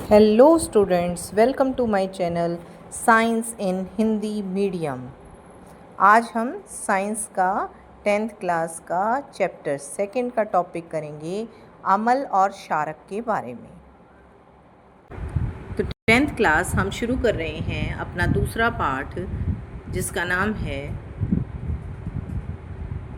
Hello students, welcome to my channel science in Hindi medium. आज हम science का 10th class का चैप्टर 2 का टॉपिक करेंगे, अमल और क्षारक के बारे में। तो 10th क्लास हम शुरू कर रहे हैं अपना दूसरा पाठ, जिसका नाम है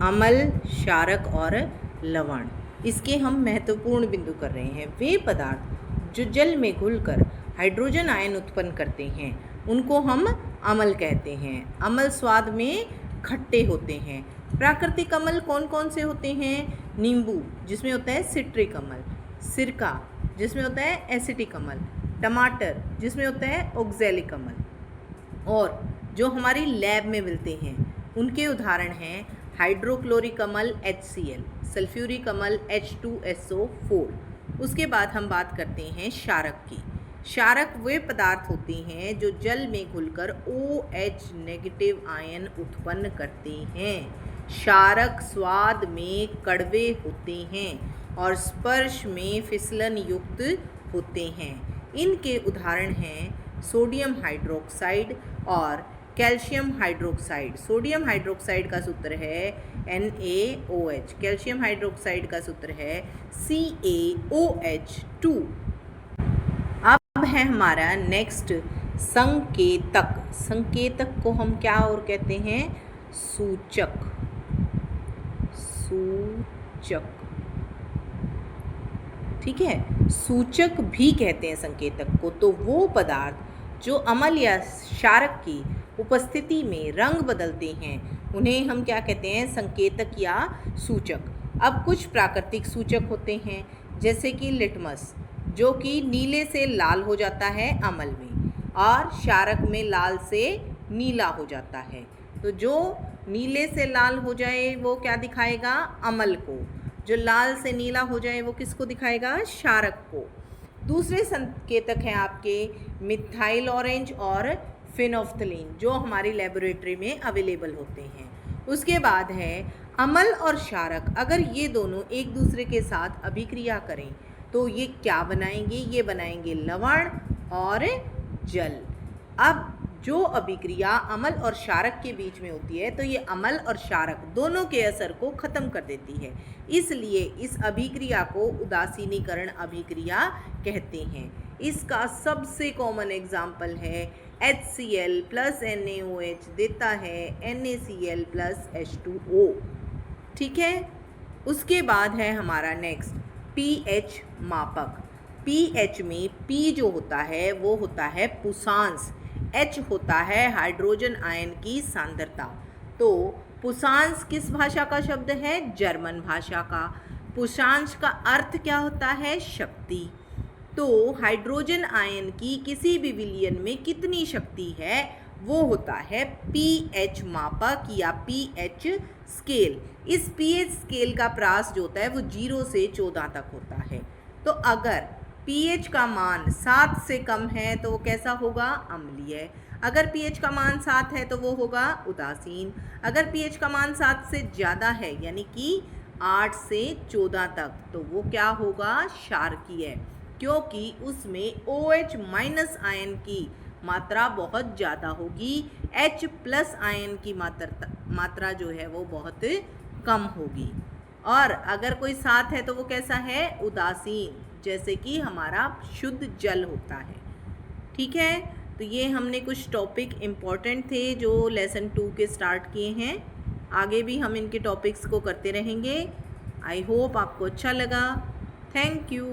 अमल, क्षारक और लवण। इसके हम महत्वपूर्ण बिंदु कर रहे हैं। वे पदार्थ जो जल में घुलकर हाइड्रोजन आयन उत्पन्न करते हैं उनको हम अमल कहते हैं। अमल स्वाद में खट्टे होते हैं। प्राकृतिक अमल कौन कौन से होते हैं? नींबू जिसमें होता है सिट्रिक अमल, सिरका जिसमें होता है एसिटिक अमल, टमाटर जिसमें होता है ऑक्जेलिक अमल। और जो हमारी लैब में मिलते हैं उनके उदाहरण हैं हाइड्रोक्लोरिक अमल HCl, सल्फ्यूरिक अमल H2SO4। उसके बाद हम बात करते हैं क्षारक की। क्षारक वे पदार्थ होते हैं जो जल में घुलकर OH नेगेटिव आयन उत्पन्न करते हैं। क्षारक स्वाद में कड़वे होते हैं और स्पर्श में फिसलन युक्त होते हैं। इनके उदाहरण हैं सोडियम हाइड्रोक्साइड और कैल्शियम हाइड्रोक्साइड। सोडियम हाइड्रोक्साइड का सूत्र है NaOH, कैल्शियम हाइड्रोक्साइड का सूत्र है CaOH2। अब है हमारा नेक्स्ट संकेतक। संकेतक को हम क्या और कहते हैं? सूचक। सूचक, ठीक है, सूचक भी कहते हैं संकेतक को। तो वो पदार्थ जो अमल या क्षारक की उपस्थिति में रंग बदलते हैं उन्हें हम क्या कहते हैं? संकेतक या सूचक। अब कुछ प्राकृतिक सूचक होते हैं, जैसे कि लिटमस जो कि नीले से लाल हो जाता है अमल में, और क्षारक में लाल से नीला हो जाता है। तो जो नीले से लाल हो जाए वो क्या दिखाएगा? अमल को। जो लाल से नीला हो जाए वो किसको दिखाएगा? क्षारक को। दूसरे संकेतक हैं आपके मिथाइल ऑरेंज और फिनोफ्थलीन, जो हमारी लेबोरेटरी में अवेलेबल होते हैं। उसके बाद है अमल और क्षारक। अगर ये दोनों एक दूसरे के साथ अभिक्रिया करें तो ये क्या बनाएंगे? ये बनाएंगे लवण और जल। अब जो अभिक्रिया अमल और क्षारक के बीच में होती है तो ये अमल और क्षारक दोनों के असर को ख़त्म कर देती है। इसलिए इस अभिक्रिया को उदासीनीकरण अभिक्रिया कहते हैं। इसका सबसे कॉमन एग्जाम्पल है HCl प्लस NaOH देता है NaCl प्लस H2O, ठीक है। उसके बाद है हमारा नेक्स्ट pH मापक। pH में P जो होता है वो होता है पुषांश, H होता है हाइड्रोजन आयन की सांद्रता। तो पुषांश किस भाषा का शब्द है? जर्मन भाषा का। पुषांश का अर्थ क्या होता है? शक्ति। तो हाइड्रोजन आयन की किसी भी विलयन में कितनी शक्ति है वो होता है pH मापक या pH स्केल। इस pH स्केल का प्रास जो होता है वो 0 से 14 तक होता है। तो अगर pH का मान 7 से कम है तो वो कैसा होगा? अम्लीय। अगर pH का मान 7 है तो वो होगा उदासीन। अगर pH का मान 7 से ज़्यादा है यानी कि 8 से 14 तक तो वो क्या होगा? क्षारकीय, क्योंकि उसमें OH माइनस आयन की मात्रा बहुत ज़्यादा होगी, H प्लस आयन की मात्रा जो है वो बहुत कम होगी। और अगर कोई साथ है तो वो कैसा है? उदासीन, जैसे कि हमारा शुद्ध जल होता है, ठीक है। तो ये हमने कुछ टॉपिक इम्पॉर्टेंट थे जो लेसन 2 के स्टार्ट किए हैं। आगे भी हम इनके टॉपिक्स को करते रहेंगे। आई होप आपको अच्छा लगा। Thank you.